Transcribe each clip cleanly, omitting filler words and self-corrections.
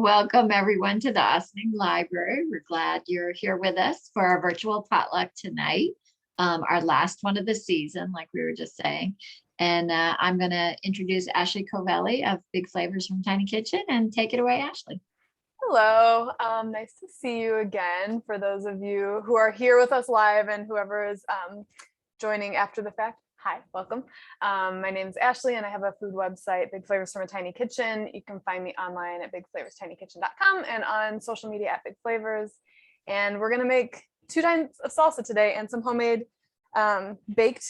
Welcome everyone to the Austining Library. We're glad you're here with us for our virtual potluck tonight, our last one of the season, like we were just saying. And I'm going to introduce Ashley Covelli of Big Flavors from Tiny Kitchen, and take it away, Ashley. Hello, nice to see you again. For those of you who are here with us live and whoever is joining after the fact, hi, welcome. My name is Ashley and I have a food website, Big Flavors from a Tiny Kitchen. You can find me online at bigflavorstinyKitchen.com and on social media at Big Flavors. And we're gonna make 2 kinds of salsa today and some homemade baked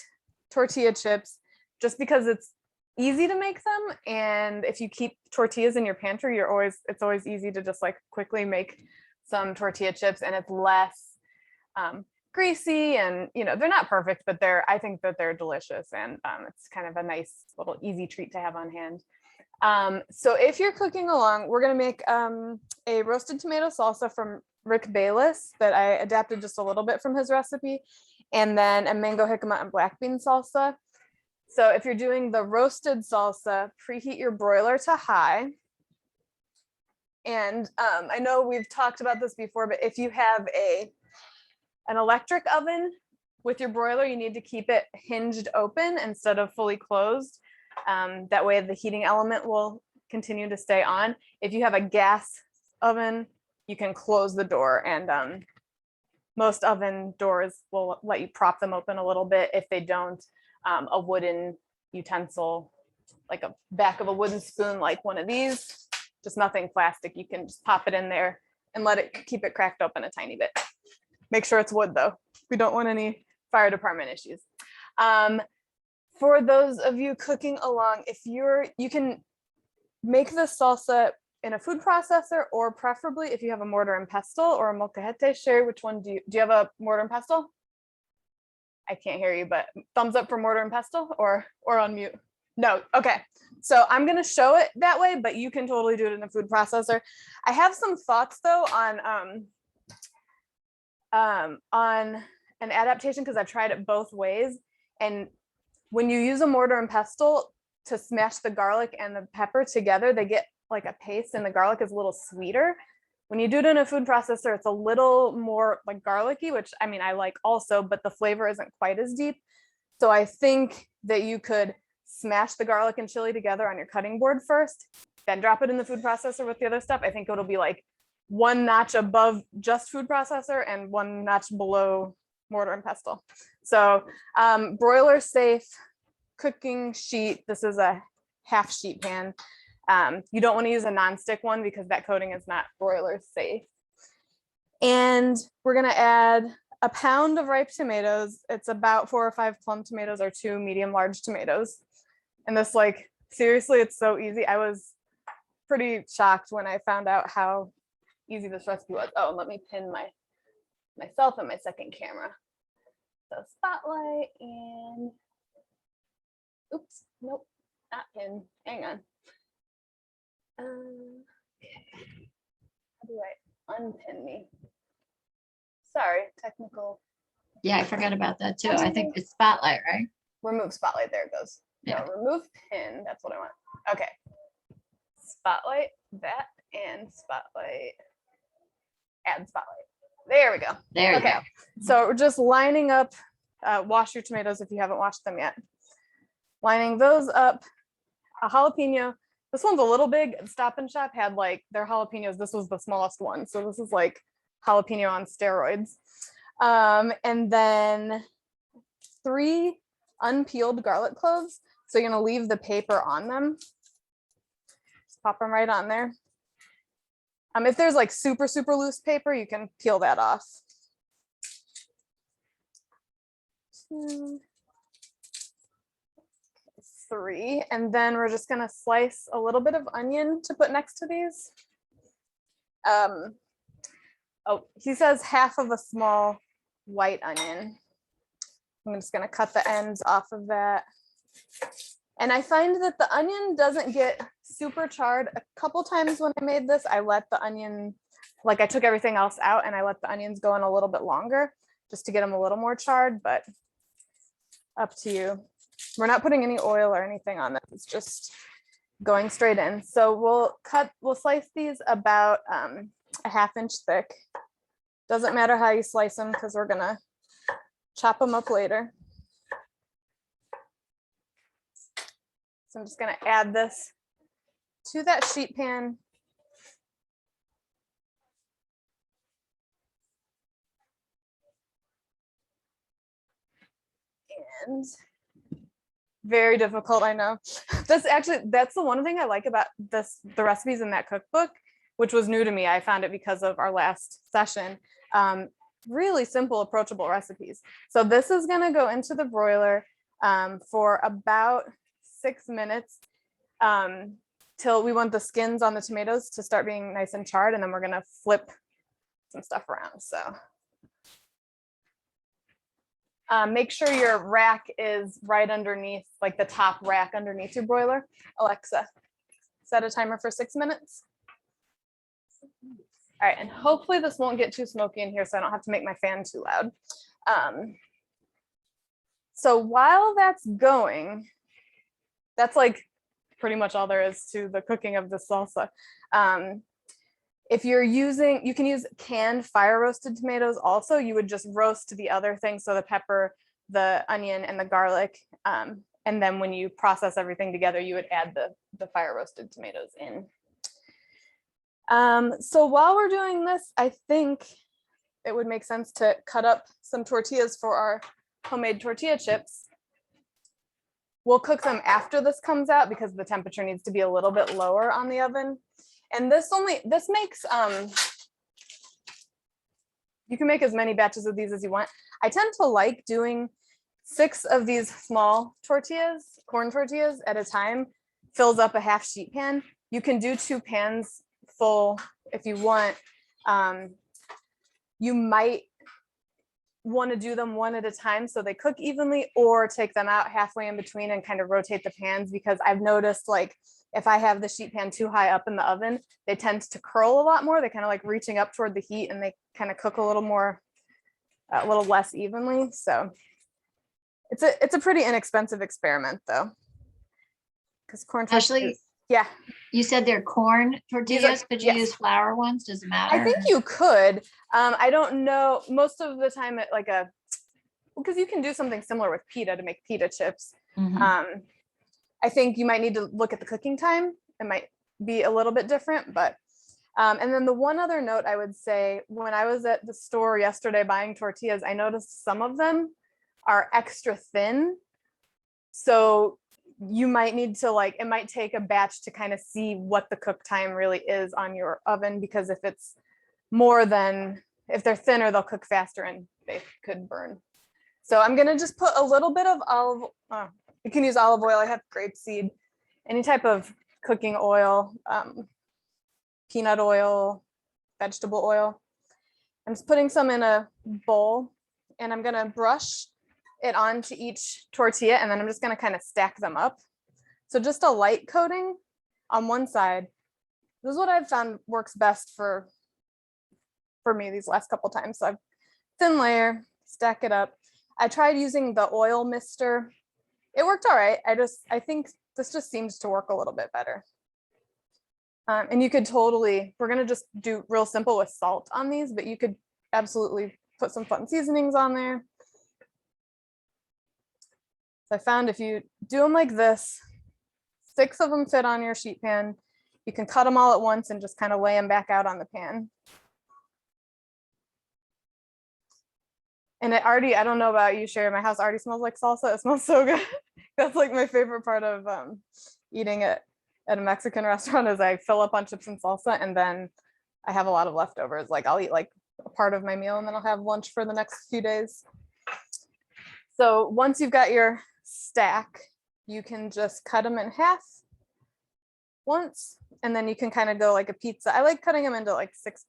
tortilla chips, just because it's easy to make them. And if you keep tortillas in your pantry, it's always easy to just like quickly make some tortilla chips, and it's less greasy, and they're not perfect, but I think that they're delicious, and it's kind of a nice little easy treat to have on hand. So if you're cooking along, we're going to make a roasted tomato salsa from Rick Bayless that I adapted just a little bit from his recipe, and then a mango jicama and black bean salsa. So if you're doing the roasted salsa, preheat your broiler to high. And I know we've talked about this before, but if you have an electric oven with your broiler, you need to keep it hinged open instead of fully closed. That way the heating element will continue to stay on. If you have a gas oven, you can close the door, and most oven doors will let you prop them open a little bit. If they don't, a wooden utensil, like a back of a wooden spoon, like one of these, just nothing plastic, you can just pop it in there and keep it cracked open a tiny bit. Make sure it's wood though. We don't want any fire department issues. For those of you cooking along, you can make the salsa in a food processor, or preferably if you have a mortar and pestle or a molcajete. Sherry, which one do you have? A mortar and pestle? I can't hear you, but thumbs up for mortar and pestle, or on mute. No, okay. So I'm gonna show it that way, but you can totally do it in a food processor. I have some thoughts though on an adaptation, because I've tried it both ways. And when you use a mortar and pestle to smash the garlic and the pepper together, they get like a paste, and the garlic is a little sweeter. When you do it in a food processor, it's a little more like garlicky, which I mean, I like also, but the flavor isn't quite as deep. So I think that you could smash the garlic and chili together on your cutting board first, then drop it in the food processor with the other stuff. I think it'll be like 1 notch above just food processor and 1 notch below mortar and pestle. So broiler safe cooking sheet. This is a half sheet pan. You don't want to use a nonstick one because that coating is not broiler safe. And we're going to add a pound of ripe tomatoes. It's about 4 or 5 plum tomatoes or 2 medium large tomatoes. And this, like, seriously, it's so easy. I was pretty shocked when I found out how easy this recipe was. Oh, and let me pin myself and my second camera. So spotlight and oops, nope, not pin. Hang on. Okay. How do I unpin me? Sorry, technical. Yeah, I forgot about that too. I think it's spotlight, right? Remove spotlight. There it goes. Yeah. No, remove pin. That's what I want. Okay. Spotlight, that, and spotlight. Add spotlight. There we go. There you go. So we're just lining up. Wash your tomatoes if you haven't washed them yet. Lining those up. A jalapeno. This one's a little big. Stop and Shop had like their jalapenos. This was the smallest one. So this is like jalapeno on steroids. And then 3 unpeeled garlic cloves. So you're gonna leave the paper on them. Just pop them right on there. If there's like super, super loose paper, you can peel that off. 2, 3, and then we're just gonna slice a little bit of onion to put next to these. Oh, he says half of a small white onion. I'm just gonna cut the ends off of that. And I find that the onion doesn't get super charred. A couple times when I made this, I let the onion, like I took everything else out and I let the onions go in a little bit longer just to get them a little more charred, but up to you. We're not putting any oil or anything on this. It's just going straight in. So we'll slice these about a 1/2 inch thick. Doesn't matter how you slice them because we're gonna chop them up later. So I'm just gonna add this to that sheet pan. And very difficult, I know. That's the one thing I like about the recipes in that cookbook, which was new to me. I found it because of our last session. Really simple, approachable recipes. So this is gonna go into the broiler for about 6 minutes till we want the skins on the tomatoes to start being nice and charred, and then we're gonna flip some stuff around. So make sure your rack is right underneath, like the top rack underneath your broiler. Alexa, set a timer for 6 minutes. All right, and hopefully this won't get too smoky in here so I don't have to make my fan too loud. So while that's going, that's like pretty much all there is to the cooking of the salsa. If you're using, you can use canned fire roasted tomatoes also. You would just roast the other things, so the pepper, the onion, and the garlic. And then when you process everything together, you would add the fire roasted tomatoes in. So while we're doing this, I think it would make sense to cut up some tortillas for our homemade tortilla chips. We'll cook them after this comes out because the temperature needs to be a little bit lower on the oven. And this makes, you can make as many batches of these as you want. I tend to like doing 6 of these small tortillas, corn tortillas at a time, fills up a 1/2 sheet pan. You can do 2 pans full if you want. You might want to do them one at a time so they cook evenly, or take them out halfway in between and kind of rotate the pans, because I've noticed, like, if I have the sheet pan too high up in the oven, they tend to curl a lot more. They kind of like reaching up toward the heat, and they kind of cook a little more, a little less evenly. So it's a pretty inexpensive experiment though, because corn tortillas. Ashley, yeah. You said they're corn tortillas. Could you use flour ones? Does it matter? I think you could. I don't know. Most of the time, because you can do something similar with pita to make pita chips. Mhm. I think you might need to look at the cooking time. It might be a little bit different, but and then the one other note I would say, when I was at the store yesterday buying tortillas, I noticed some of them are extra thin. So you might need to, like, it might take a batch to kind of see what the cook time really is on your oven, because if it's more than, if they're thinner, they'll cook faster and they could burn. So I'm gonna just put a little bit of you can use olive oil. I have grapeseed, any type of cooking oil, peanut oil, vegetable oil. I'm just putting some in a bowl, and I'm gonna brush it onto each tortilla, and then I'm just gonna kind of stack them up. So just a light coating on one side. This is what I've found works best for me these last couple times. So I've thin layer, stack it up. I tried using the oil mister. It worked all right. I think this just seems to work a little bit better. And you could totally, we're gonna just do real simple with salt on these, but you could absolutely put some fun seasonings on there. So I found if you do them like this, 6 of them fit on your sheet pan. You can cut them all at once and just kind of lay them back out on the pan. And it already, I don't know about you, Sherry, my house already smells like salsa. It smells so good. That's like my favorite part of eating at a Mexican restaurant, is I fill up on chips and salsa, and then I have a lot of leftovers. Like, I'll eat like a part of my meal, and then I'll have lunch for the next few days. So once you've got your stack, you can just cut them in half once, and then you can kind of go like a pizza. I like cutting them into like 6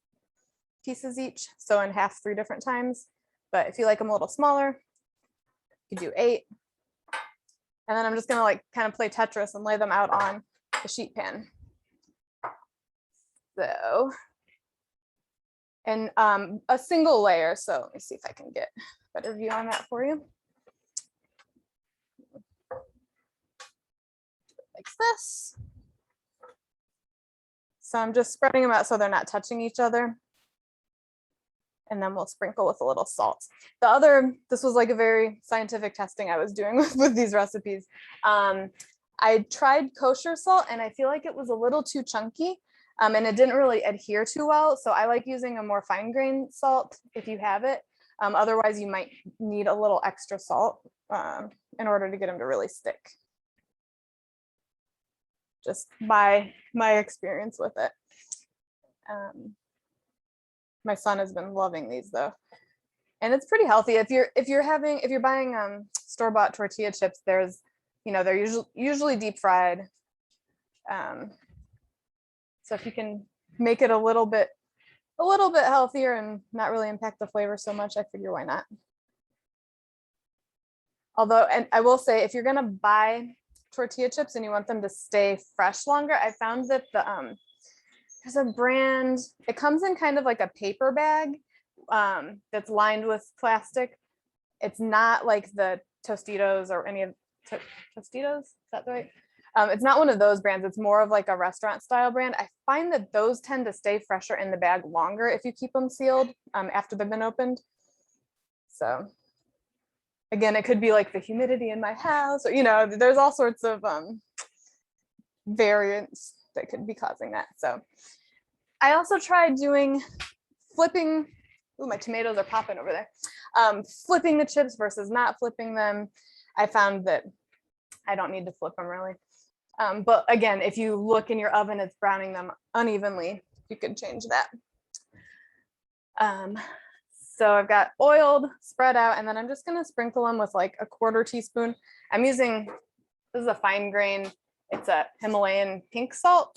pieces each, so in half 3 different times. But if you like them a little smaller, you can do 8. And then I'm just gonna like kind of play Tetris and lay them out on the sheet pan. So, and a single layer. So let me see if I can get a better view on that for you. Like this. So I'm just spreading them out so they're not touching each other. And then we'll sprinkle with a little salt. This was like a very scientific testing I was doing with these recipes. I tried kosher salt and I feel like it was a little too chunky and it didn't really adhere too well. So I like using a more fine grain salt if you have it. Otherwise you might need a little extra salt in order to get them to really stick. Just by my experience with it. My son has been loving these though. And it's pretty healthy. If you're buying store-bought tortilla chips, they're usually deep fried. So if you can make it a little bit healthier and not really impact the flavor so much, I figure why not. Although, and I will say, if you're gonna buy tortilla chips and you want them to stay fresh longer, I found that there's a brand, it comes in kind of like a paper bag that's lined with plastic. It's not like the Tostitos or any of Tostitos, is that right? It's not one of those brands. It's more of like a restaurant style brand. I find that those tend to stay fresher in the bag longer if you keep them sealed after they've been opened. So again, it could be like the humidity in my house, or there's all sorts of variants that could be causing that. So I also tried flipping. Ooh, my tomatoes are popping over there. Flipping the chips versus not flipping them. I found that I don't need to flip them really. But again, if you look in your oven, it's browning them unevenly. You could change that. So I've got oiled, spread out, and then I'm just gonna sprinkle them with like a 1/4 teaspoon. This is a fine grain. It's a Himalayan pink salt.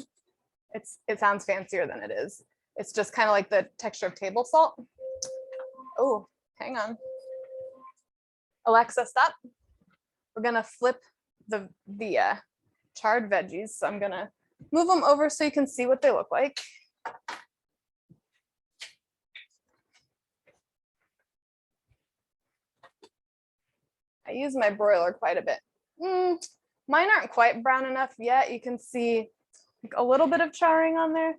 It sounds fancier than it is. It's just kind of like the texture of table salt. Oh, hang on. Alexa, stop. We're gonna flip the charred veggies. So I'm gonna move them over so you can see what they look like. I use my broiler quite a bit. Mine aren't quite brown enough yet. You can see like a little bit of charring on there.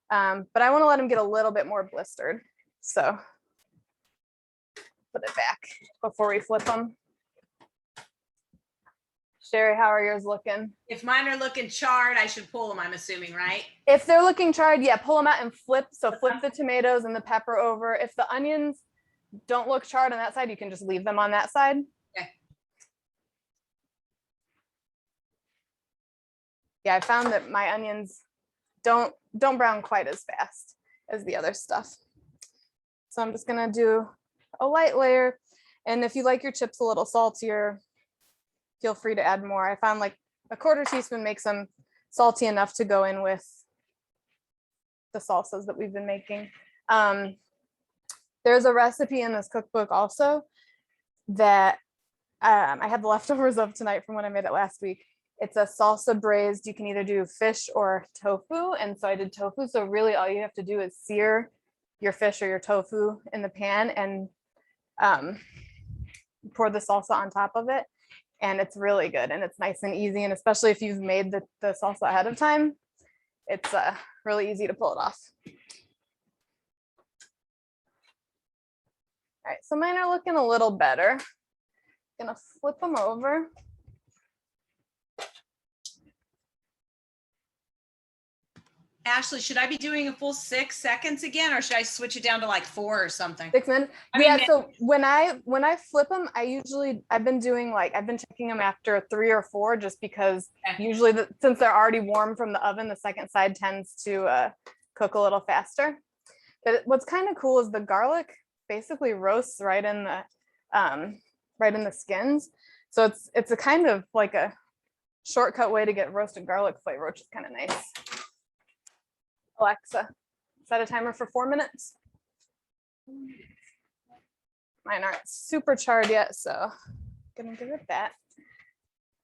But I want to let them get a little bit more blistered. So put it back before we flip them. Sherry, how are yours looking? If mine are looking charred, I should pull them, I'm assuming, right? If they're looking charred, yeah, pull them out and flip. So flip the tomatoes and the pepper over. If the onions don't look charred on that side, you can just leave them on that side. Okay. Yeah, I found that my onions don't brown quite as fast as the other stuff. So I'm just gonna do a light layer. And if you like your chips a little saltier, feel free to add more. I found like a 1/4 teaspoon makes them salty enough to go in with the salsas that we've been making. There's a recipe in this cookbook also that I had the leftovers of tonight from when I made it last week. It's a salsa braised. You can either do fish or tofu. And so I did tofu. So really all you have to do is sear your fish or your tofu in the pan and pour the salsa on top of it. And it's really good and it's nice and easy. And especially if you've made the salsa ahead of time, it's really easy to pull it off. All right, so mine are looking a little better. Gonna flip them over. Ashley, should I be doing a full 6 seconds again, or should I switch it down to like 4 or something? 6 minutes. So when I flip them, I've been checking them after 3 or 4, just because usually since they're already warm from the oven, the second side tends to cook a little faster. But what's kind of cool is the garlic basically roasts right in the skins. So it's a kind of like a shortcut way to get roasted garlic flavor, which is kind of nice. Alexa, set a timer for 4 minutes. Mine aren't super charred yet, so I'm gonna give it that.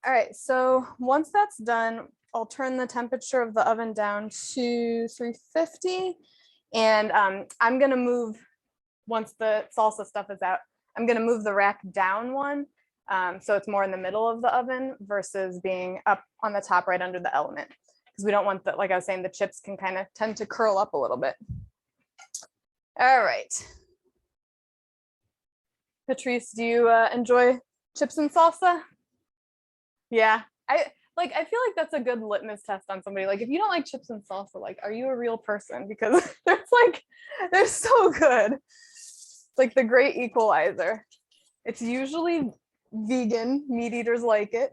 All right, so once that's done, I'll turn the temperature of the oven down to 350. And I'm gonna move, once the salsa stuff is out, I'm gonna move the rack down one. So it's more in the middle of the oven versus being up on the top right under the element. because we don't want the, like I was saying, the chips can kind of tend to curl up a little bit. All right. Patrice, do you enjoy chips and salsa? Yeah, I feel like that's a good litmus test on somebody. Like, if you don't like chips and salsa, like, are you a real person? Because they're so good. It's like the great equalizer. It's usually vegan, meat eaters like it.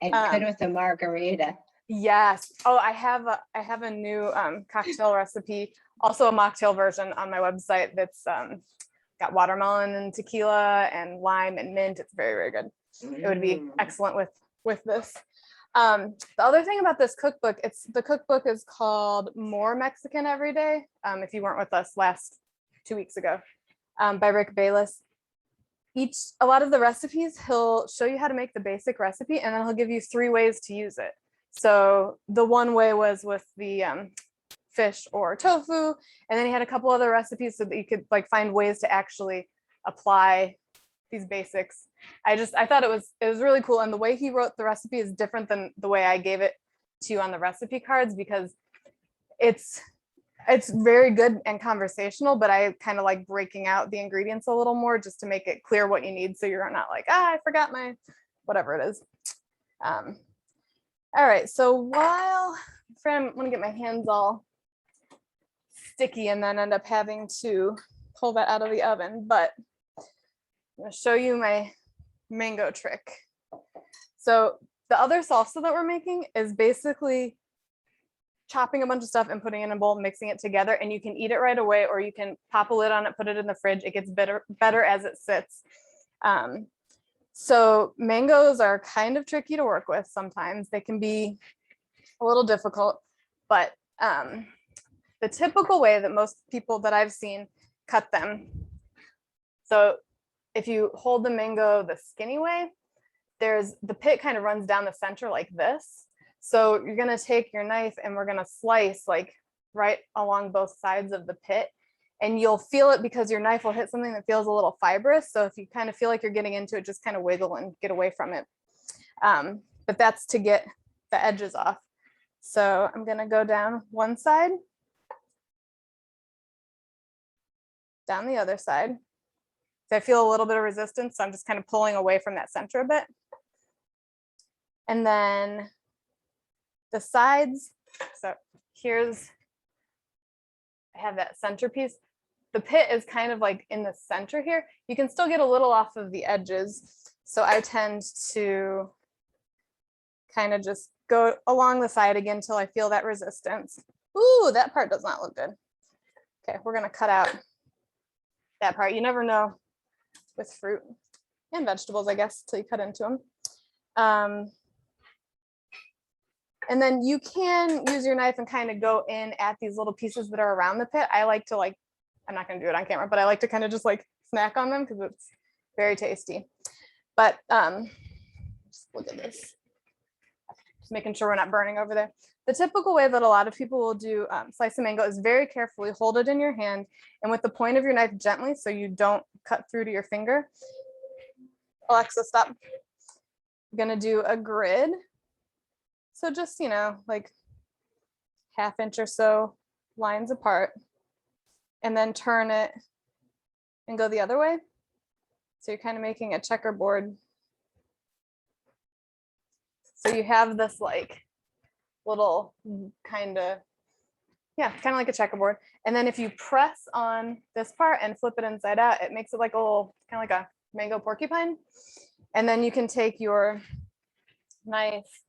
And good with a margarita. Yes. Oh, I have a new cocktail recipe, also a mocktail version on my website that's got watermelon and tequila and lime and mint. It's very, very good. It would be excellent with this. The other thing about this cookbook, the cookbook is called More Mexican Every Day. If you weren't with us last 2 weeks ago, by Rick Bayless. A lot of the recipes, he'll show you how to make the basic recipe, and then he'll give you 3 ways to use it. So the one way was with the fish or tofu, and then he had a couple other recipes so that you could like find ways to actually apply these basics. I thought it was really cool, and the way he wrote the recipe is different than the way I gave it to you on the recipe cards, because it's very good and conversational, but I kind of like breaking out the ingredients a little more just to make it clear what you need, so you're not like, I forgot my whatever it is. All right, so while I'm gonna get my hands all sticky and then end up having to pull that out of the oven, but I'm gonna show you my mango trick. So the other salsa that we're making is basically chopping a bunch of stuff and putting it in a bowl, mixing it together, and you can eat it right away, or you can pop a lid on it, put it in the fridge. It gets better as it sits. So mangoes are kind of tricky to work with sometimes. They can be a little difficult, but the typical way that most people that I've seen cut them. So if you hold the mango the skinny way, the pit kind of runs down the center like this. So you're gonna take your knife and we're gonna slice like right along both sides of the pit, and you'll feel it because your knife will hit something that feels a little fibrous. So if you kind of feel like you're getting into it, just kind of wiggle and get away from it. But that's to get the edges off. So I'm gonna go down one side, down the other side. So I feel a little bit of resistance, so I'm just kind of pulling away from that center a bit. And then the sides, so I have that centerpiece. The pit is kind of like in the center here. You can still get a little off of the edges. So I tend to kind of just go along the side again until I feel that resistance. Ooh, that part does not look good. Okay, we're gonna cut out that part. You never know with fruit and vegetables, I guess, till you cut into them. And then you can use your knife and kind of go in at these little pieces that are around the pit. I like to I'm not gonna do it on camera, but I like to kind of just like snack on them because it's very tasty. But just look at this. Just making sure we're not burning over there. The typical way that a lot of people will do slice of mango is very carefully hold it in your hand and with the point of your knife gently so you don't cut through to your finger. Alexa, stop. I'm gonna do a grid. So just, like 1/2 inch or so lines apart, and then turn it and go the other way. So you're kind of making a checkerboard. So you have this like little kind of like a checkerboard. And then if you press on this part and flip it inside out, it makes it like a little, kind of like a mango porcupine. And then you can take your knife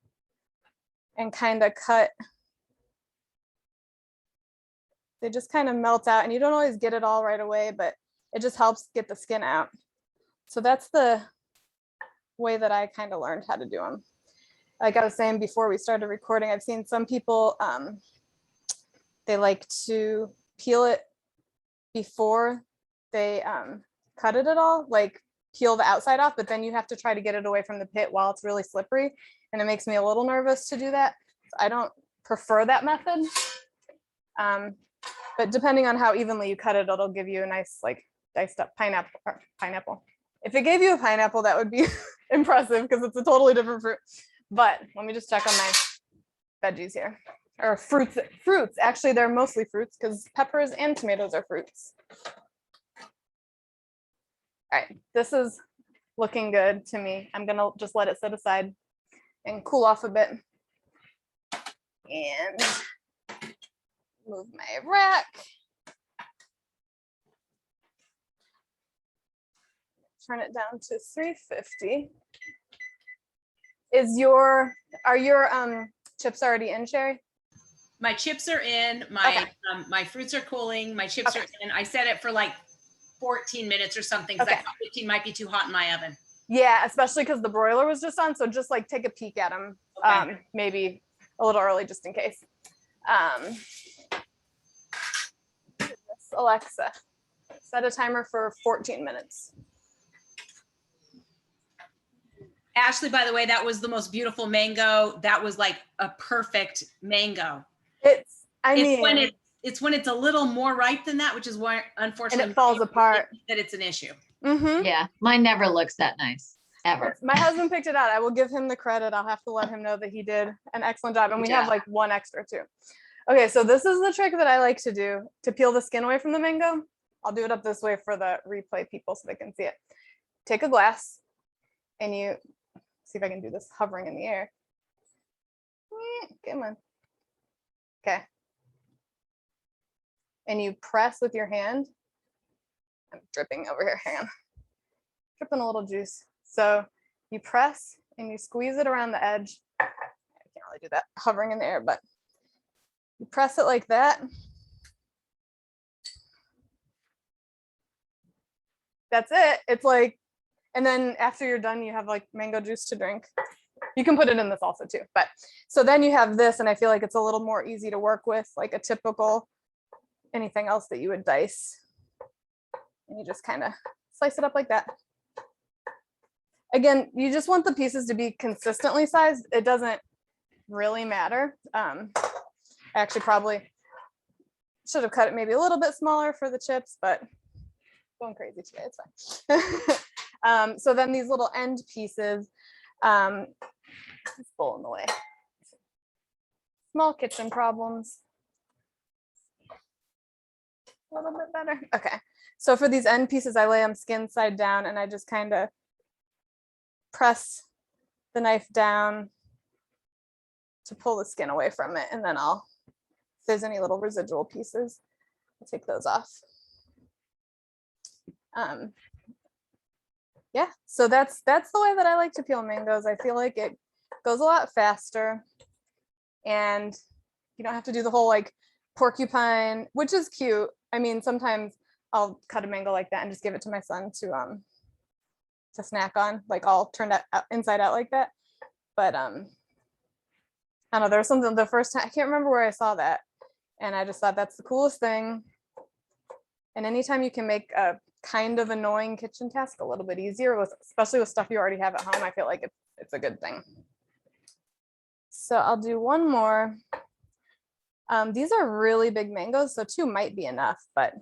and kind of cut. They just kind of melt out, and you don't always get it all right away, but it just helps get the skin out. So that's the way that I kind of learned how to do them. Like I was saying before we started recording, I've seen some people, they like to peel it before they cut it at all, like peel the outside off, but then you have to try to get it away from the pit while it's really slippery. And it makes me a little nervous to do that. I don't prefer that method. But depending on how evenly you cut it, it'll give you a nice like diced up pineapple. If it gave you a pineapple, that would be impressive because it's a totally different fruit. But let me just check on veggies here, or fruits. Fruits, actually, they're mostly fruits because peppers and tomatoes are fruits. All right, this is looking good to me. I'm gonna just let it sit aside and cool off a bit. And move my rack. Turn it down to 350. Are your chips already in, Sherry? My chips are in, my Okay. my fruits are cooling, my chips Okay. are in. I set it for like 14 minutes or something because I Okay. thought 15 might be too hot in my oven. Yeah, especially because the broiler was just on. So just like take a peek at them, Okay. maybe a little early just in case. Alexa, set a timer for 14 minutes. Ashley, by the way, that was the most beautiful mango. That was like a perfect mango. It's when it's a little more ripe than that, which is why, and unfortunately, it falls apart. that it's an issue. Mm-hmm. Yeah, mine never looks that nice, ever. My husband picked it out. I will give him the credit. I'll have to let him know that he did an excellent job. And we have like one extra too. Okay, so this is the trick that I like to do to peel the skin away from the mango. I'll do it up this way for the replay people so they can see it. Take a glass and you see if I can do this hovering in the air. Come on. Okay. And you press with your hand. I'm dripping over here. Hang on. Dripping a little juice. So you press and you squeeze it around the edge. I can't really do that hovering in the air, but you press it like that. That's it. It's like, and then after you're done, you have like mango juice to drink. You can put it in the salsa too, but so then you have this, and I feel like it's a little more easy to work with, like a typical anything else that you would dice. And you just kind of slice it up like that. Again, you just want the pieces to be consistently sized. It doesn't really matter. I actually probably should have cut it maybe a little bit smaller for the chips, but going crazy today, it's fine. So then these little end pieces, this bowl in the way. Small kitchen problems. A little bit better. Okay. So for these end pieces, I lay them skin side down and I just kind of press the knife down to pull the skin away from it. And then if there's any little residual pieces, I'll take those off. Yeah, so that's the way that I like to peel mangoes. I feel like it goes a lot faster and you don't have to do the whole like porcupine, which is cute. I mean, sometimes I'll cut a mango like that and just give it to my son to snack on, like all turned out inside out like that. But I don't know, there was something the first time, I can't remember where I saw that. And I just thought that's the coolest thing. And anytime you can make a kind of annoying kitchen task a little bit easier, especially with stuff you already have at home, I feel like it's a good thing. So I'll do one more. These are really big mangoes, so 2 might be enough, but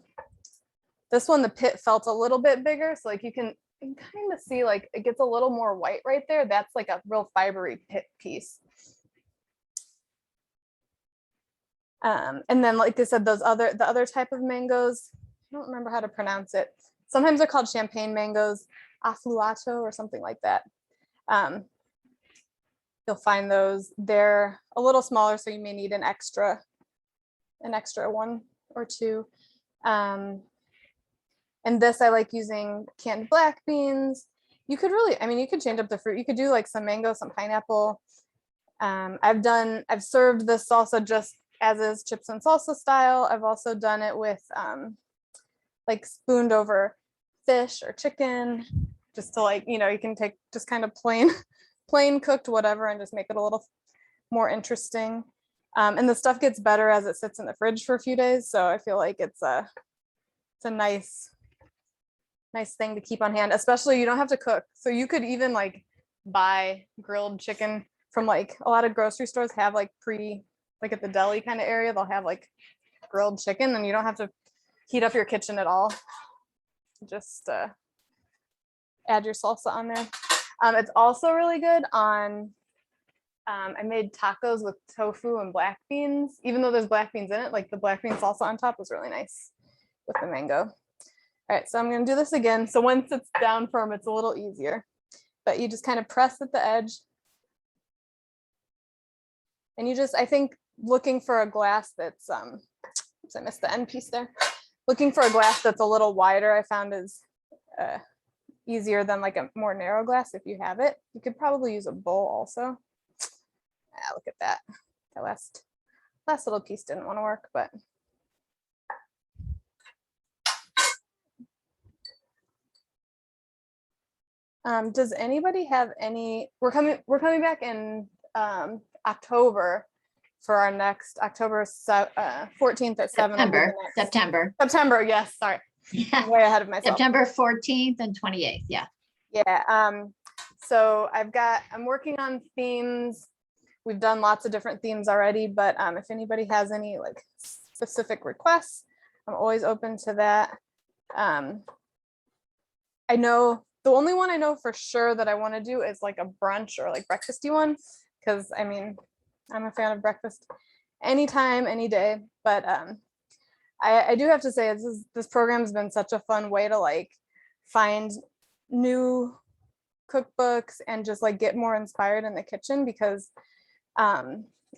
this one, the pit felt a little bit bigger. So like you can kind of see like it gets a little more white right there. That's like a real fibery pit piece. And then like I said, the other type of mangoes, I don't remember how to pronounce it. Sometimes they're called champagne mangoes, affluato or something like that. You'll find those. They're a little smaller, so you may need an extra 1 or 2. And this I like using canned black beans. You could really, I mean, you could change up the fruit. You could do like some mango, some pineapple. I've served this salsa just as is, chips and salsa style. I've also done it with like spooned over fish or chicken, just to like, you know, you can take just kind of plain cooked whatever and just make it a little more interesting. And the stuff gets better as it sits in the fridge for a few days. So I feel like it's a nice thing to keep on hand, especially you don't have to cook. So you could even like buy grilled chicken from like a lot of grocery stores have like like at the deli kind of area, they'll have like grilled chicken and you don't have to heat up your kitchen at all. Just add your salsa on there. It's also really good on I made tacos with tofu and black beans, even though there's black beans in it, like the black bean salsa on top was really nice with the mango. All right, so I'm gonna do this again. So once it's down firm, it's a little easier, but you just kind of press at the edge. And you just, I think, looking for a glass that's, oops, I missed the end piece there. Looking for a glass that's a little wider, I found is easier than like a more narrow glass if you have it. You could probably use a bowl also. Ah, look at that. That last little piece didn't want to work, but. Does anybody have any, we're coming back in October for our next October 14th at 7. September, yes, sorry. Yeah. I'm way ahead of myself. September 14th and 28th. Yeah. Yeah. So I'm working on themes. We've done lots of different themes already, but if anybody has any like specific requests, I'm always open to that. I know the only one I know for sure that I want to do is like a brunch or like breakfasty one, because I mean, I'm a fan of breakfast anytime, any day. But I do have to say this program has been such a fun way to like find new cookbooks and just like get more inspired in the kitchen, because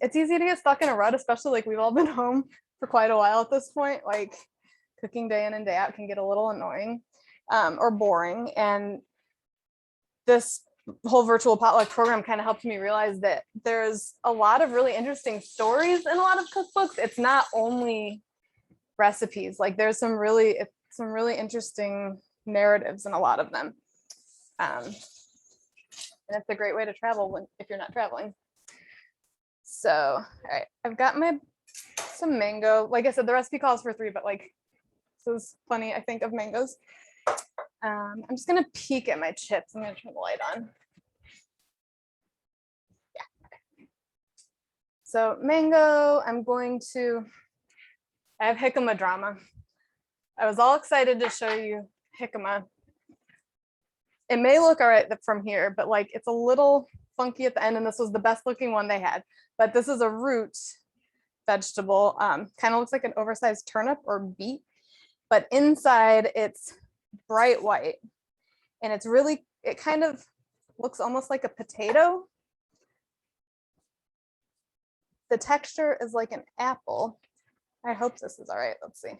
it's easy to get stuck in a rut, especially like we've all been home for quite a while at this point. Like cooking day in and day out can get a little annoying or boring. And this whole virtual potluck program kind of helped me realize that there's a lot of really interesting stories in a lot of cookbooks. It's not only recipes, like there's some really interesting narratives in a lot of them. And it's a great way to travel if you're not traveling. So, all right, I've got some mango. Like I said, the recipe calls for 3, but like, this is plenty, I think, of mangoes. I'm just gonna peek at my chips. I'm gonna turn the light on. Yeah. So mango, I have jicama drama. I was all excited to show you jicama. It may look all right from here, but like it's a little funky at the end, and this was the best looking one they had. But this is a root vegetable. Kind of looks like an oversized turnip or beet, but inside it's bright white, and it kind of looks almost like a potato. The texture is like an apple. I hope this is all right. Let's see.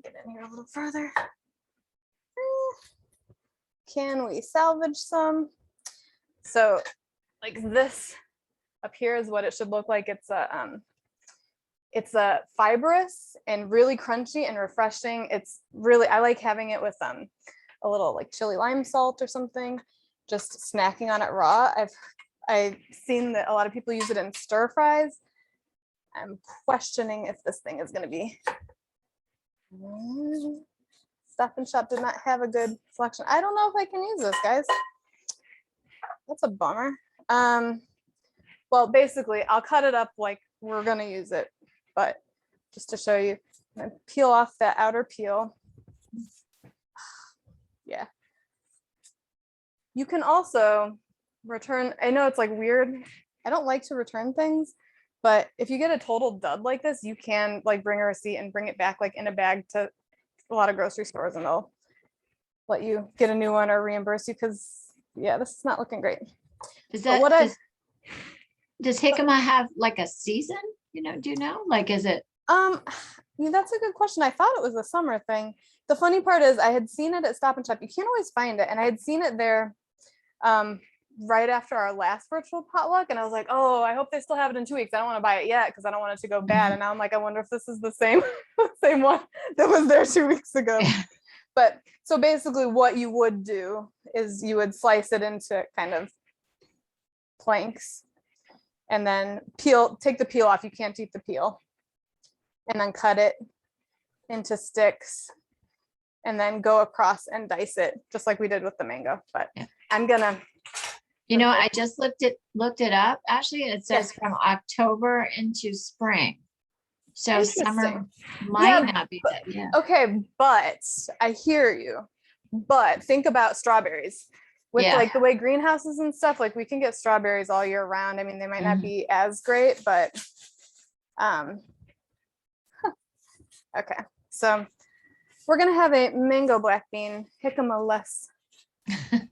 Get in here a little further. Can we salvage some? So like this up here is what it should look like. It's a fibrous and really crunchy and refreshing. I like having it with a little like chili lime salt or something, just snacking on it raw. I've seen that a lot of people use it in stir fries. I'm questioning if this thing is going to be. Stop and Shop did not have a good selection. I don't know if I can use this, guys. That's a bummer. Well, basically, I'll cut it up like we're going to use it, but just to show you, I'm going to peel off that outer peel. Yeah. You can also return, I know it's like weird. I don't like to return things, but if you get a total dud like this, you can like bring a receipt and bring it back like in a bag to a lot of grocery stores, and they'll let you get a new one or reimburse you, because yeah, this is not looking great. Does jicama have like a season? Do you know? Like, is it? That's a good question. I thought it was a summer thing. The funny part is I had seen it at Stop and Shop. You can't always find it, and I had seen it there right after our last virtual potluck, and I was like, oh, I hope they still have it in 2 weeks. I don't want to buy it yet because I don't want it to go bad. And now I'm like, I wonder if this is the same one that was there 2 weeks ago. But so basically what you would do is you would slice it into kind of planks, and then take the peel off. You can't eat the peel. And then cut it into sticks, and then go across and dice it just like we did with the mango. But yeah. I'm gonna, I just looked it up actually, and it says from October into spring. So summer might not be that. Yeah. Okay, but I hear you. But think about strawberries. with Yeah. like the way greenhouses and stuff, like we can get strawberries all year round. I mean, they might not be as great, but okay. So we're gonna have a mango black bean jicama less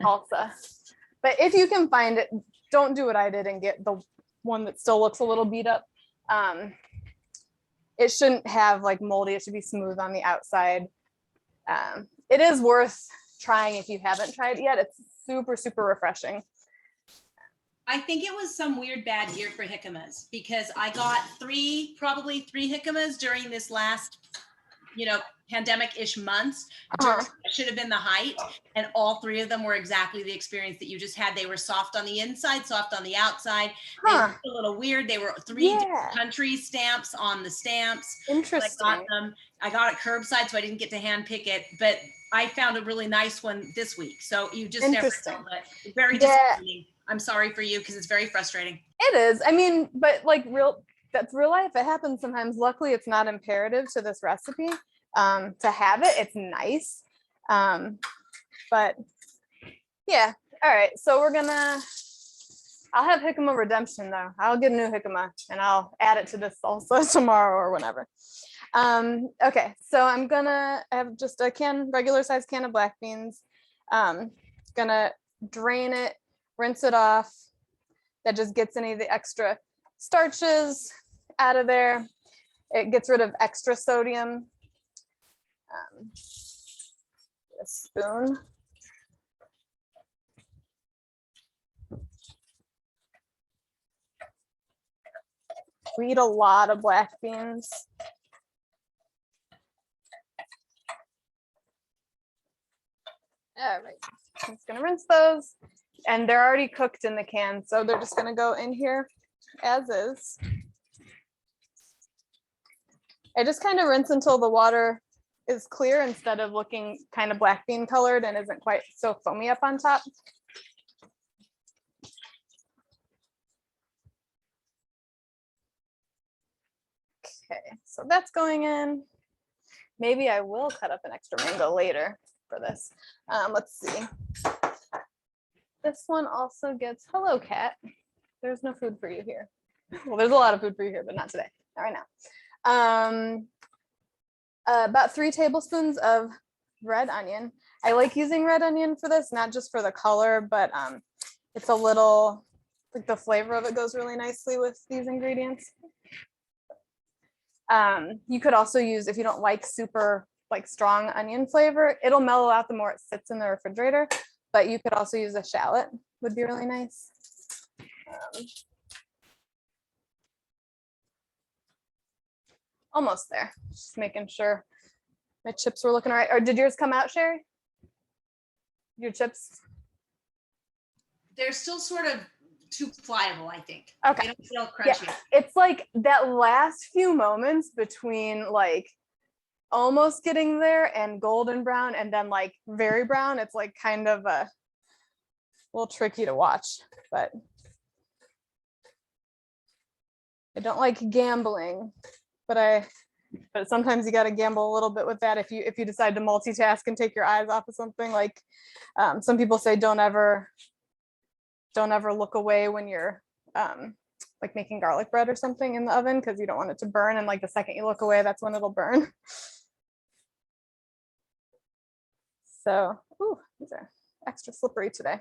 salsa. But if you can find it, don't do what I did and get the one that still looks a little beat up. It shouldn't have like moldy, it should be smooth on the outside. It is worth trying if you haven't tried it yet. It's super, super refreshing. I think it was some weird bad year for jicamas because I got probably three jicamas during this last, pandemic-ish months. That should have been the height. And all three of them were exactly the experience that you just had. They were soft on the inside, soft on the outside. They looked a little weird. They were three different country stamps on the stamps. Interesting. I got it curbside, so I didn't get to hand pick it, but I found a really nice one this week. So you just never know, but very disappointing. I'm sorry for you because it's very frustrating. It is. I mean, but like that's real life. It happens sometimes. Luckily, it's not imperative to this recipe to have it. It's nice. But yeah. All right. So I'll have jicama redemption though. I'll get a new jicama and I'll add it to this salsa tomorrow or whenever. Okay. So I'm gonna have just a regular size can of black beans. Gonna drain it, rinse it off. That just gets any of the extra starches out of there. It gets rid of extra sodium. A spoon. We eat a lot of black beans. All right, I'm just gonna rinse those. And they're already cooked in the can, so they're just gonna go in here as is. I just kind of rinse until the water is clear instead of looking kind of black bean colored and isn't quite so foamy up on top. Okay, so that's going in. Maybe I will cut up an extra mango later for this. Let's see. This one also gets, hello cat. There's no food for you here. Well, there's a lot of food for you here, but not today, not right now. About 3 tablespoons of red onion. I like using red onion for this, not just for the color, but it's a little, like the flavor of it goes really nicely with these ingredients. You could also use, if you don't like super like strong onion flavor, it'll mellow out the more it sits in the refrigerator. But you could also use a shallot, would be really nice. Almost there, just making sure my chips were looking all right. Or did yours come out, Sherry? Your chips? They're still sort of too pliable, I think. Okay. They don't feel crunchy. Yeah, it's like that last few moments between like almost getting there and golden brown and then like very brown. It's like kind of a little tricky to watch, but I don't like gambling, but sometimes you got to gamble a little bit with that if you decide to multitask and take your eyes off of something. Like some people say don't ever look away when you're like making garlic bread or something in the oven, because you don't want it to burn, and like the second you look away, that's when it'll burn. So, ooh, these are extra slippery today.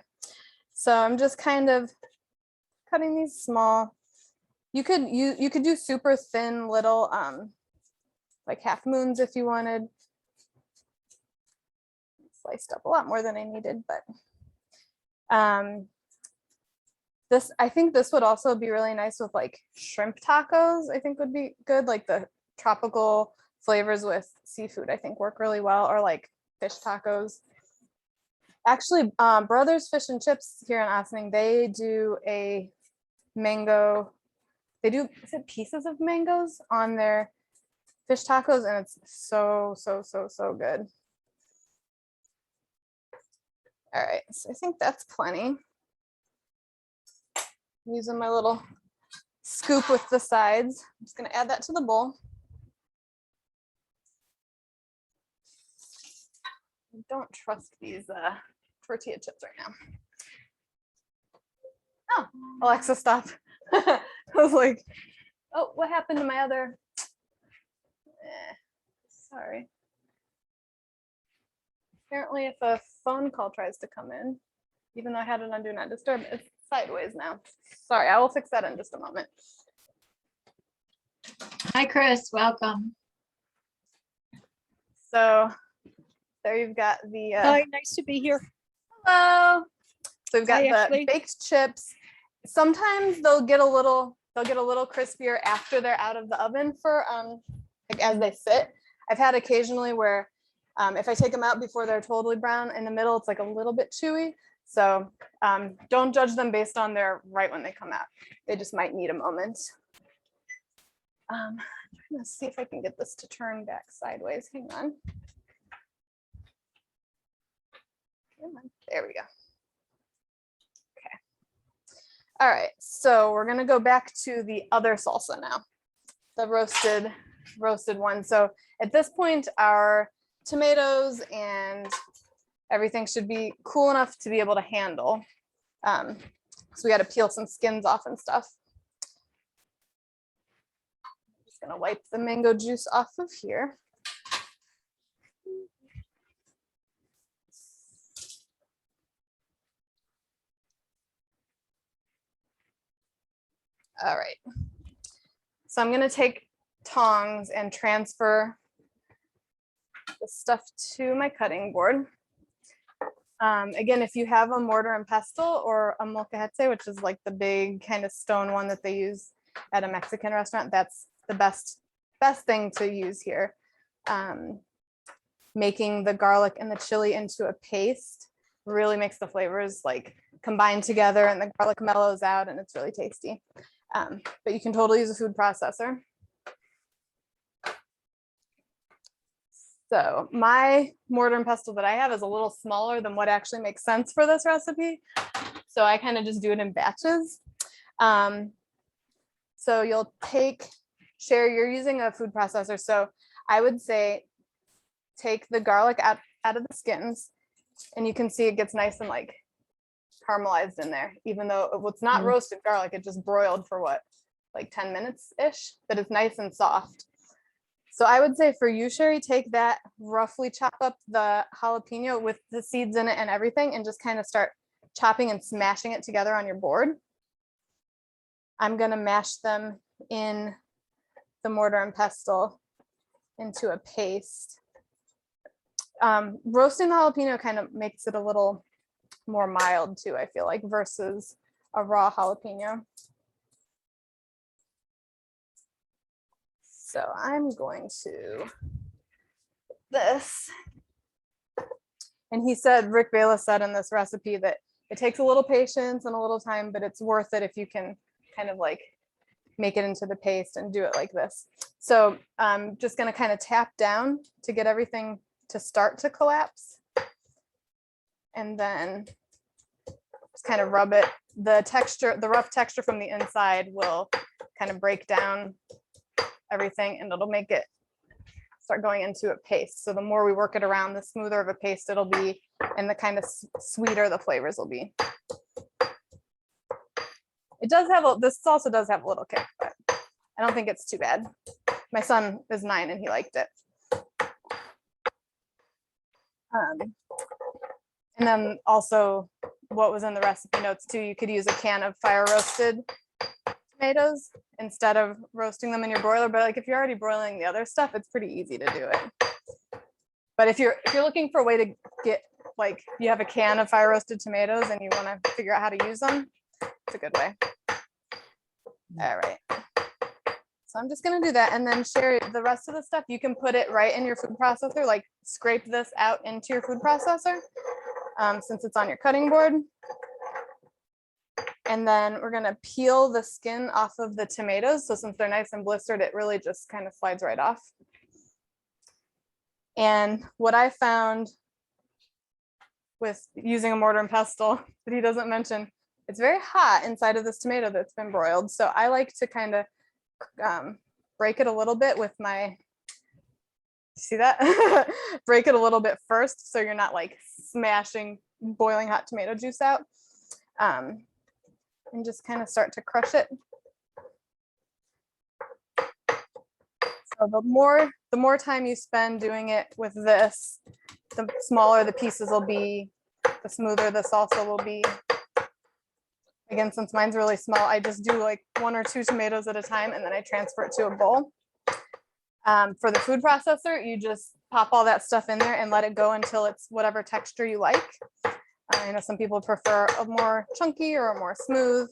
So I'm just kind of cutting these small. You could do super thin little like half moons if you wanted. Sliced up a lot more than I needed, but I think this would also be really nice with like shrimp tacos. I think would be good, like the tropical flavors with seafood I think work really well, or like fish tacos. Actually, Brothers Fish and Chips here in Ossining, they do a mango, they do, is it pieces of mangoes on their fish tacos, and it's so good. All right, so I think that's plenty. Using my little scoop with the sides. I'm just gonna add that to the bowl. I don't trust these tortilla chips right now. Oh, Alexa, stop. I was like, oh, what happened to my other? Sorry. Apparently, if a phone call tries to come in, even though I had it on Do Not Disturb, it's sideways now. Sorry, I will fix that in just a moment. Hi, Chris, welcome. So there you've got the Hi, nice to be here. hello. So we've got Hi, the Ashley. baked chips. Sometimes they'll get a little crispier after they're out of the oven for like as they sit. I've had occasionally where if I take them out before they're totally brown in the middle, it's like a little bit chewy. So don't judge them based on their right when they come out. They just might need a moment. I'm trying to see if I can get this to turn back sideways. Hang on. Come on. There we go. Okay. All right, so we're gonna go back to the other salsa now, the roasted one. So at this point, our tomatoes and everything should be cool enough to be able to handle. So we got to peel some skins off and stuff. Just gonna wipe the mango juice off of here. All right. So I'm gonna take tongs and transfer the stuff to my cutting board. Again, if you have a mortar and pestle or a molcajete, which is like the big kind of stone one that they use at a Mexican restaurant, that's the best thing to use here. Making the garlic and the chili into a paste really makes the flavors like combine together and the garlic mellows out and it's really tasty. But you can totally use a food processor. So my mortar and pestle that I have is a little smaller than what actually makes sense for this recipe. So I kind of just do it in batches. So you'll Sherry, you're using a food processor. So I would say take the garlic out of the skins and you can see it gets nice and like caramelized in there, even though it's not roasted garlic, it just broiled for what, like 10 minutes-ish, but it's nice and soft. So I would say for you, Sherry, take that, roughly chop up the jalapeno with the seeds in it and everything, and just kind of start chopping and smashing it together on your board. I'm gonna mash them in the mortar and pestle into a paste. Roasting the jalapeno kind of makes it a little more mild too, I feel like, versus a raw jalapeno. So I'm going to this. And he said, Rick Bayless said in this recipe that it takes a little patience and a little time, but it's worth it if you can kind of like make it into the paste and do it like this. So I'm just going to kind of tap down to get everything to start to collapse. And then just kind of rub it. The texture, the rough texture from the inside will kind of break down everything and it'll make it start going into a paste. So the more we work it around, the smoother of a paste it'll be and the kind of sweeter the flavors will be. It does have this salsa does have a little kick, but I don't think it's too bad. My son is 9 and he liked it. And then also what was in the recipe notes too, you could use a can of fire roasted tomatoes instead of roasting them in your broiler. But like if you're already broiling the other stuff, it's pretty easy to do it. But if you're looking for a way to get, like you have a can of fire roasted tomatoes and you want to figure out how to use them, it's a good way. All right. So I'm just gonna do that and then share the rest of the stuff. You can put it right in your food processor, like scrape this out into your food processor since it's on your cutting board. And then we're gonna peel the skin off of the tomatoes. So since they're nice and blistered, it really just kind of slides right off. And what I found with using a mortar and pestle that he doesn't mention, it's very hot inside of this tomato that's been broiled. So I like to kind of break it a little bit with my, see that? Break it a little bit first so you're not like smashing boiling hot tomato juice out. and just kind of start to crush it. So the more time you spend doing it with this, the smaller the pieces will be, the smoother the salsa will be. Again, since mine's really small, I just do like 1 or 2 tomatoes at a time, and then I transfer it to a bowl. For the food processor, you just pop all that stuff in there and let it go until it's whatever texture you like. I know some people prefer a more chunky or a more smooth.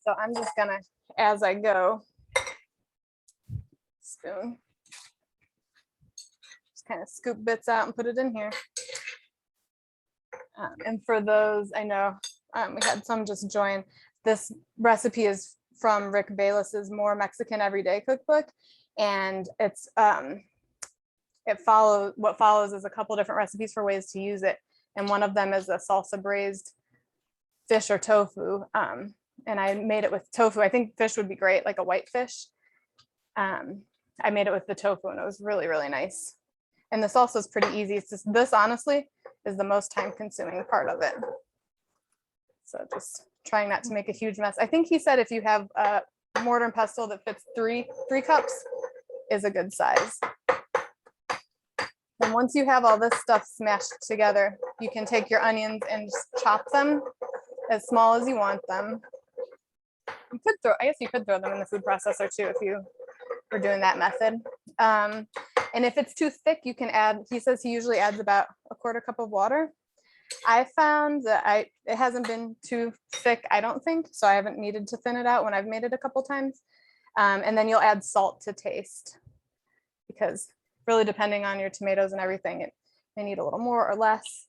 So I'm just gonna, as I go, spoon, just kind of scoop bits out and put it in here. And for those, I know we had some just join. This recipe is from Rick Bayless's More Mexican Everyday Cookbook, and it's what follows is a couple different recipes for ways to use it, and one of them is a salsa braised fish or tofu. And I made it with tofu. I think fish would be great, like a white fish. I made it with the tofu, and it was really, really nice. And the salsa is pretty easy. It's just, this honestly is the most time consuming part of it. So just trying not to make a huge mess. I think he said if you have a mortar and pestle that fits three cups is a good size. And once you have all this stuff smashed together, you can take your onions and just chop them as small as you want them. You could throw, I guess you could throw them in the food processor too if you were doing that method. And if it's too thick, you can add, he says he usually adds about a 1/4 cup of water. I found that it hasn't been too thick, I don't think, so I haven't needed to thin it out when I've made it a couple times. And then you'll add salt to taste, because really depending on your tomatoes and everything, it may need a little more or less.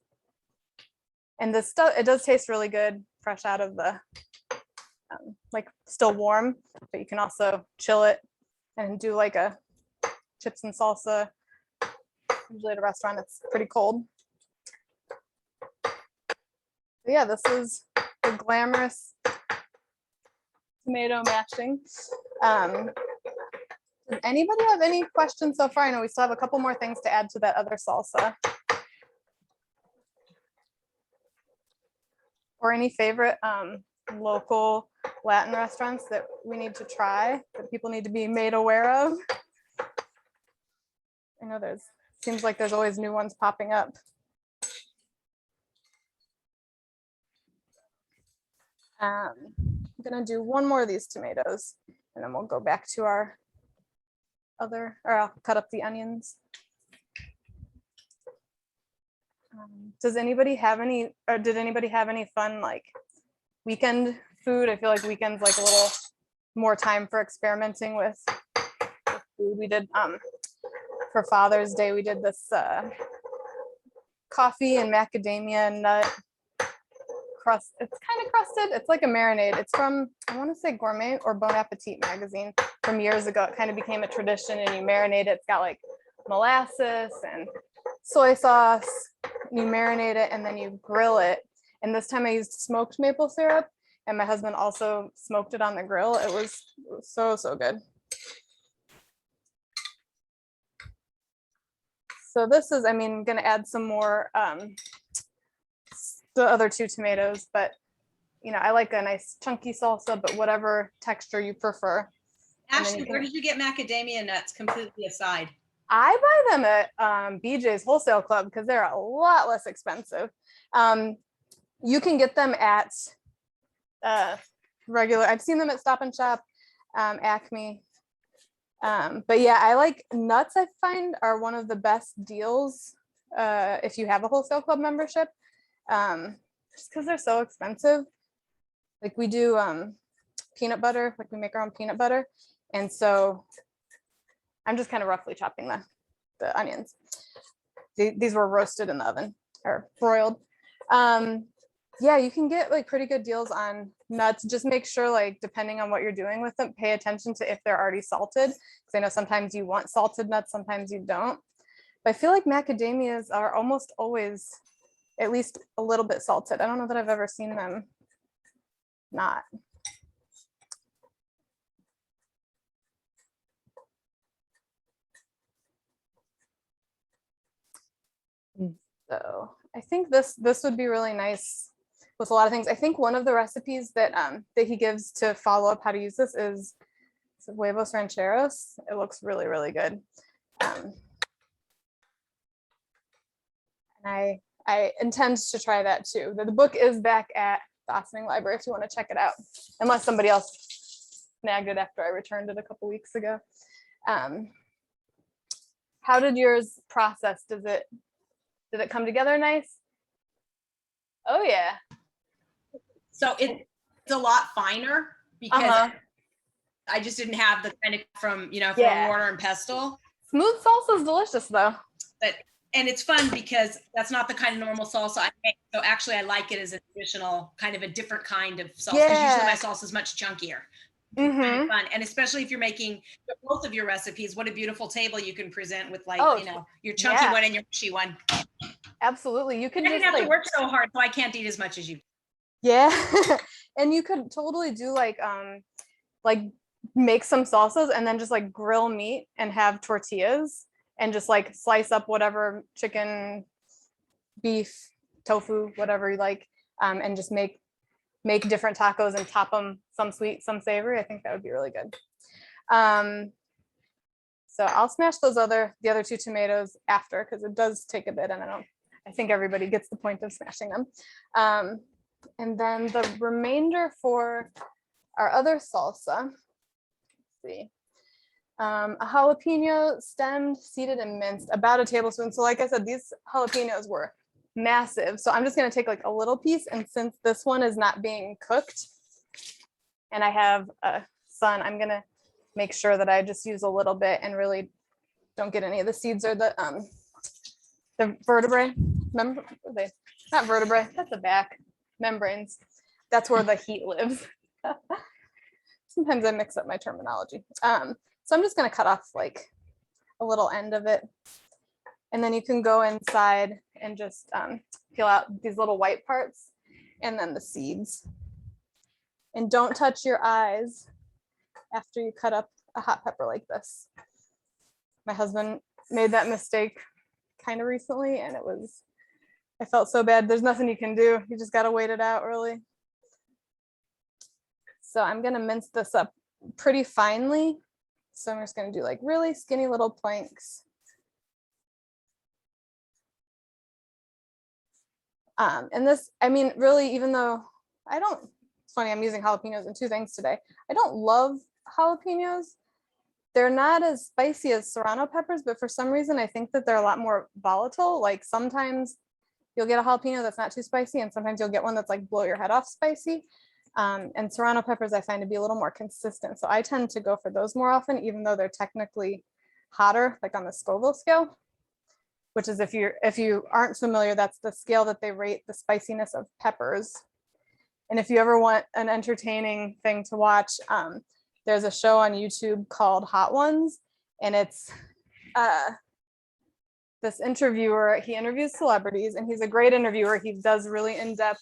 And this stuff, it does taste really good fresh out of the, like still warm, but you can also chill it and do like a chips and salsa. Usually at a restaurant, it's pretty cold. But yeah, this is the glamorous tomato mashing. Does anybody have any questions so far? I know we still have a couple more things to add to that other salsa. Or any favorite local Latin restaurants that we need to try, that people need to be made aware of? I know seems like there's always new ones popping up. I'm gonna do one more of these tomatoes, and then we'll go back to our other, or I'll cut up the onions. Does anybody have any, or did anybody have any fun like weekend food? I feel like weekends like a little more time for experimenting with food. We did for Father's Day, we did this coffee and macadamia nut crust. It's kind of crusted. It's like a marinade. It's from, I want to say Gourmet or Bon Appetit magazine from years ago. It kind of became a tradition, and you marinate it. It's got like molasses and soy sauce. You marinate it and then you grill it. And this time I used smoked maple syrup, and my husband also smoked it on the grill. It was so, so good. So this is, I mean, I'm gonna add some more, the other 2 tomatoes, but you know, I like a nice chunky salsa, but whatever texture you prefer. Ashley, where did you get macadamia nuts, completely aside? I buy them at BJ's Wholesale Club because they're a lot less expensive. You can get them at regular, I've seen them at Stop and Shop, Acme. But yeah, I like nuts, I find are one of the best deals if you have a Wholesale Club membership, just because they're so expensive. Like we do peanut butter, like we make our own peanut butter. And so I'm just kind of roughly chopping the onions. These were roasted in the oven or broiled. Yeah, you can get like pretty good deals on nuts. Just make sure, like, depending on what you're doing with them, pay attention to if they're already salted. Because I know sometimes you want salted nuts, sometimes you don't. But I feel like macadamias are almost always at least a little bit salted. I don't know that I've ever seen them not. So I think this would be really nice with a lot of things. I think one of the recipes that that he gives to follow up how to use this is huevos rancheros. It looks really, really good. And I intend to try that too. The book is back at the Ossining Library if you want to check it out, unless somebody else snagged it after I returned it a couple weeks ago. How did yours process? Did it come together nice? Oh yeah. So it's a lot finer because I just didn't have the kind of from mortar and pestle. Smooth salsa is delicious though. And it's fun because that's not the kind of normal salsa I make. So actually I like it as an additional kind of a different kind of salsa because usually my salsa is much chunkier. Kind of fun. And especially if you're making both of your recipes, what a beautiful table you can present with your chunky one and your mushy one. Absolutely. You could I didn't have to work so hard, so I can't eat as much as you. Yeah. And you could totally do like make some salsas and then just like grill meat and have tortillas and just like slice up whatever chicken, beef, tofu, whatever you like, and just make different tacos and top them some sweet, some savory. I think that would be really good. So I'll smash the other 2 tomatoes after because it does take a bit, and I think everybody gets the point of smashing them. And then the remainder for our other salsa, let's see, a jalapeno stemmed, seeded, and minced, about a tablespoon. So like I said, these jalapenos were massive. So I'm just going to take like a little piece. And since this one is not being cooked and I have a son, I'm going to make sure that I just use a little bit and really don't get any of the seeds or the vertebrae. Remember, they not vertebrae, that's the back membranes. That's where the heat lives. Sometimes I mix up my terminology. So I'm just going to cut off like a little end of it. And then you can go inside and just peel out these little white parts and then the seeds. And don't touch your eyes after you cut up a hot pepper like this. My husband made that mistake kind of recently and I felt so bad. There's nothing you can do. You just got to wait it out really. So I'm going to mince this up pretty finely. So I'm just going to do like really skinny little planks. And this, I mean, really, even though it's funny, I'm using jalapenos in 2 things today. I don't love jalapenos. They're not as spicy as serrano peppers, but for some reason, I think that they're a lot more volatile. Like sometimes you'll get a jalapeno that's not too spicy, and sometimes you'll get one that's like blow your head off spicy. And serrano peppers I find to be a little more consistent. So I tend to go for those more often, even though they're technically hotter, like on the Scoville scale, which is if you aren't familiar, that's the scale that they rate the spiciness of peppers. And if you ever want an entertaining thing to watch, there's a show on YouTube called Hot Ones, and it's this interviewer, he interviews celebrities, and he's a great interviewer. He does really in-depth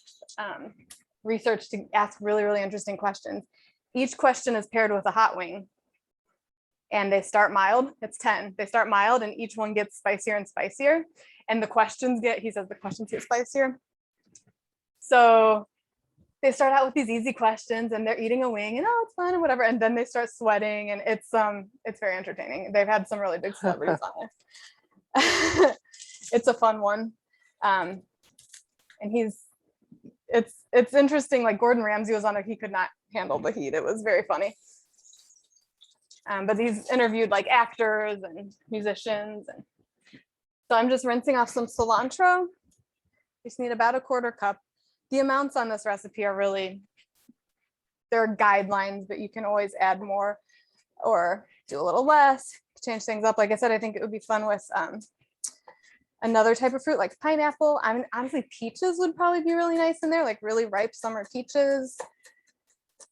research to ask really, really interesting questions. Each question is paired with a hot wing, and they start mild. It's 10. They start mild, and each one gets spicier and spicier. And the questions get spicier. So they start out with these easy questions, and they're eating a wing, and it's fun and whatever. And then they start sweating, and it's very entertaining. They've had some really big celebrities on there. It's a fun one, and it's interesting. Like Gordon Ramsay was on it; he could not handle the heat. It was very funny. But he's interviewed like actors and musicians, and so I'm just rinsing off some cilantro. You just need about a 1/4 cup. The amounts on this recipe are there are guidelines, but you can always add more or do a little less, change things up. Like I said, I think it would be fun with another type of fruit like pineapple. I mean, honestly, peaches would probably be really nice in there, like really ripe summer peaches.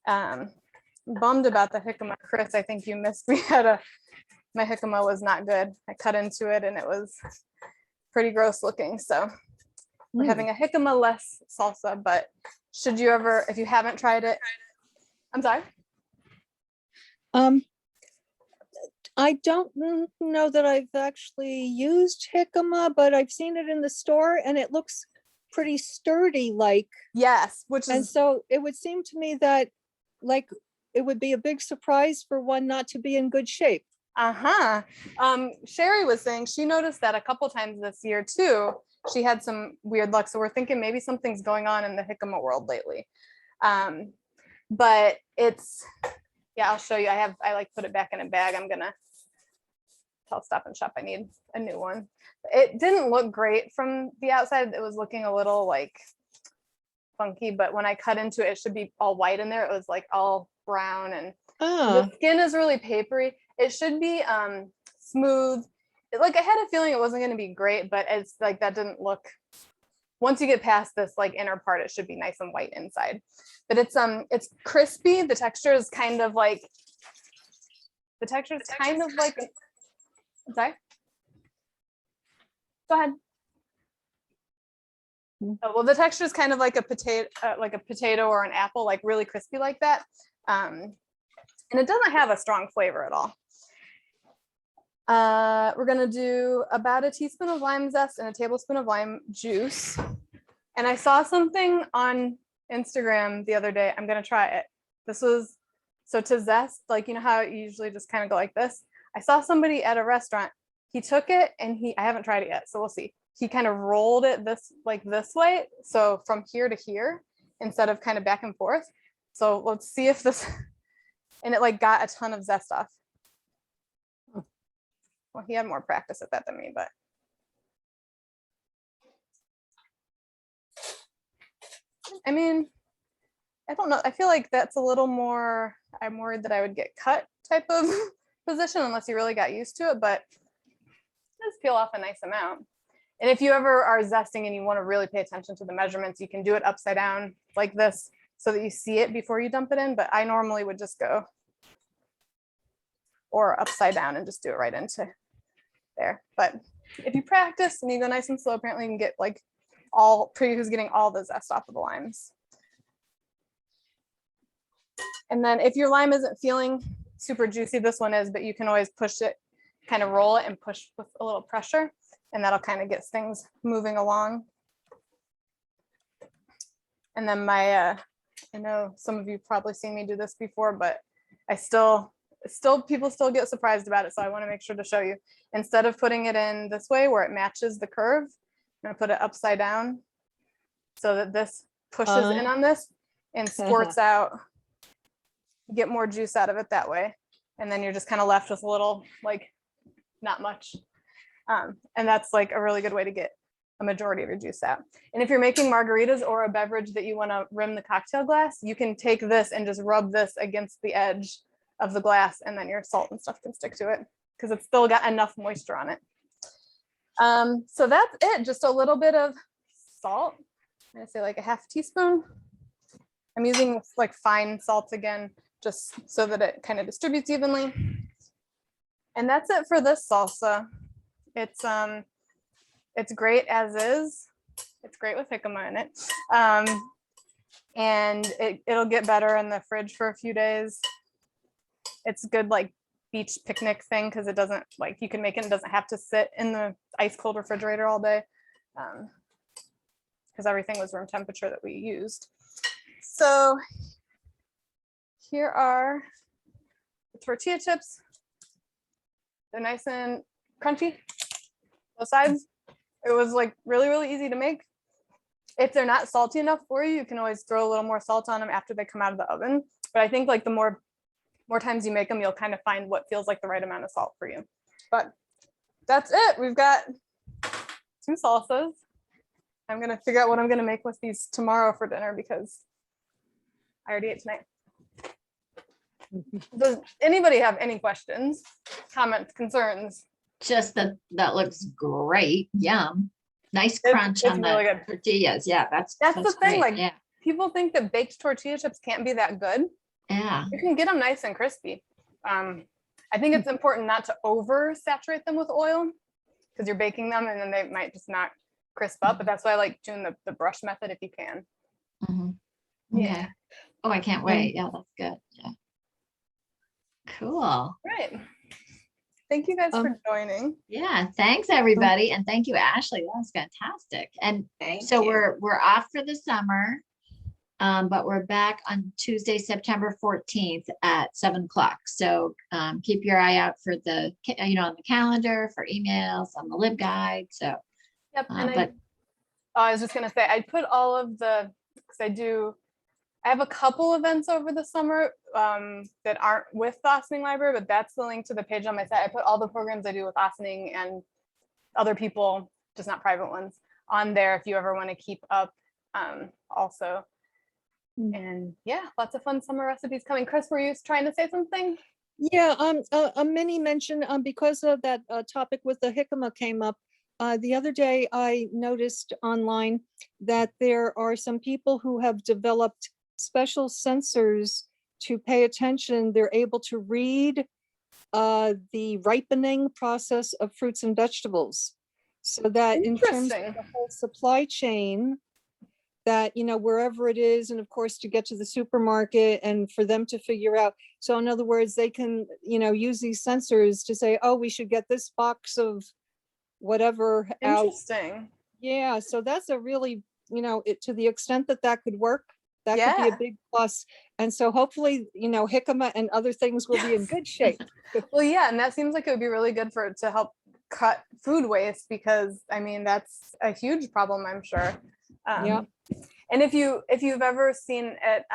Bummed about the jicama. Chris, I think you missed. My jicama was not good. I cut into it and it was pretty gross looking. So we're having a jicama less salsa, but should you ever, if you haven't tried it, I'm sorry. I don't know that I've actually used jicama, but I've seen it in the store and it looks pretty sturdy, like, Yes, which and is so it would seem to me that like it would be a big surprise for one not to be in good shape. uh-huh. Sherry was saying she noticed that a couple times this year too. She had some weird luck. So we're thinking maybe something's going on in the jicama world lately. But it's, yeah, I'll show you. I like put it back in a bag. I'm gonna tell Stop and Shop I need a new one. It didn't look great from the outside. It was looking a little like funky, but when I cut into it, it should be all white in there. It was like all brown, and the skin is really papery. It should be smooth. Like I had a feeling it wasn't going to be great, but it's like that didn't look. Once you get past this like inner part, it should be nice and white inside. But it's crispy. The texture is kind of like sorry. Go ahead. Oh, well, the texture is kind of like a potato or an apple, like really crispy like that. And it doesn't have a strong flavor at all. We're gonna do about a teaspoon of lime zest and a tablespoon of lime juice. And I saw something on Instagram the other day. I'm gonna try it. This was, so to zest, like, you know how you usually just kind of go like this? I saw somebody at a restaurant, he took it and I haven't tried it yet, so we'll see. He kind of rolled it this way. So from here to here, instead of kind of back and forth. So let's see if this, and it like got a ton of zest off. Well, he had more practice at that than me, but. I mean, I don't know. I feel like that's a little more, I'm worried that I would get cut type of position unless you really got used to it, but it does peel off a nice amount. And if you ever are zesting and you want to really pay attention to the measurements, you can do it upside down like this so that you see it before you dump it in. But I normally would just go or upside down and just do it right into there. But if you practice and you go nice and slow, apparently you can get like who's getting all the zest off of the limes. And then if your lime isn't feeling super juicy, this one is, but you can always push it, kind of roll it and push with a little pressure. And that'll kind of get things moving along. And then I know some of you probably seen me do this before, but people still get surprised about it. So I want to make sure to show you, instead of putting it in this way where it matches the curve, I'm gonna put it upside down so that this pushes in on this and squirts out, get more juice out of it that way. And then you're just kind of left with a little, like, not much. And that's like a really good way to get a majority of your juice out. And if you're making margaritas or a beverage that you want to rim the cocktail glass, you can take this and just rub this against the edge of the glass, and then your salt and stuff can stick to it because it's still got enough moisture on it. So that's it. Just a little bit of salt. I'm gonna say like a half teaspoon. I'm using like fine salt again, just so that it kind of distributes evenly. And that's it for this salsa. It's great as is. It's great with jicama in it. And it'll get better in the fridge for a few days. It's a good like beach picnic thing because it doesn't, like, you can make it, it doesn't have to sit in the ice cold refrigerator all day. Because everything was room temperature that we used. So here are the tortilla chips. They're nice and crunchy, both sides. It was like really, really easy to make. If they're not salty enough for you, you can always throw a little more salt on them after they come out of the oven. But I think like the more times you make them, you'll kind of find what feels like the right amount of salt for you. But that's it. We've got 2 salsas. I'm gonna figure out what I'm gonna make with these tomorrow for dinner because I already ate tonight. Does anybody have any questions, comments, concerns? Just that looks great. Yum. Nice crunch It's on really the good. tortillas. Yeah, that's the thing. great. Like, yeah. People think that baked tortilla chips can't be that good. Yeah. You can get them nice and crispy. I think it's important not to oversaturate them with oil because you're baking them and then they might just not crisp up. But that's why I like doing the brush method if you can. Mm-hmm. Okay. Yeah. Oh, I can't wait. Yeah, that's good. Yeah. Cool. Right. Thank you guys for Um, joining. Yeah, thanks everybody. And thank you, Ashley. That was fantastic. And Thank so you. we're off for the summer. But we're back on Tuesday, September 14th at 7 o'clock. So keep your eye out for on the calendar, for emails, on the lib guide. So, Yep. And but I was just gonna say, I put all of the, because I have a couple events over the summer that aren't with the Ossining Library, but that's the link to the page on my site. I put all the programs I do with Ossining and other people, just not private ones, on there if you ever want to keep up also. And yeah, lots of fun summer recipes coming. Chris, were you trying to say something? Yeah, a mini mention, because of that topic with the jicama came up. The other day I noticed online that there are some people who have developed special sensors to pay attention. They're able to read the ripening process of fruits and vegetables. So that in terms of Interesting. the whole supply chain, that, wherever it is, and of course to get to the supermarket and for them to figure out. So in other words, they can, use these sensors to say, oh, we should get this box of whatever out. Interesting. Yeah, so that's a really, to the extent that that could work, that could be Yeah. a big plus. And so hopefully, jicama and other things will be in good shape. Well, yeah, and that seems like it would be really good to help cut food waste, because I mean that's a huge problem, I'm sure. Yeah. And if you've ever seen at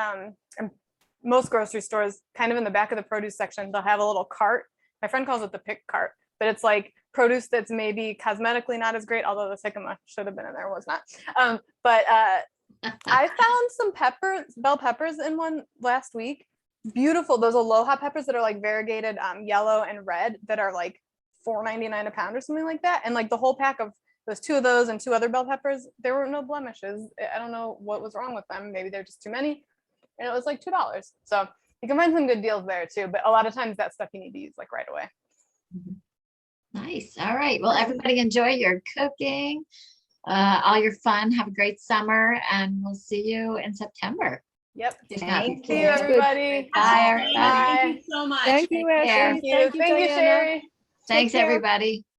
most grocery stores, kind of in the back of the produce section, they'll have a little cart. My friend calls it the pick cart, but it's like produce that's maybe cosmetically not as great, although the jicama should have been in there, was not. But I found some bell peppers in one last week. Beautiful, those aloha peppers that are like variegated yellow and red, that are like $4.99 a pound or something like that. And like the whole pack of those, 2 of those and 2 other bell peppers, there were no blemishes. I don't know what was wrong with them. Maybe they're just too many. And it was like $2. So you can find some good deals there too. But a lot of times that stuff you need to use like right away. nice. All right. Well, everybody enjoy your cooking, all your fun. Have a great summer, and we'll see you in September. Yep. If not Thank before. See you, everybody. Bye, Thank everybody. you so much. Thank you, Take care. Ashley. Thank you, Diana. Sherry. Thanks, care. everybody.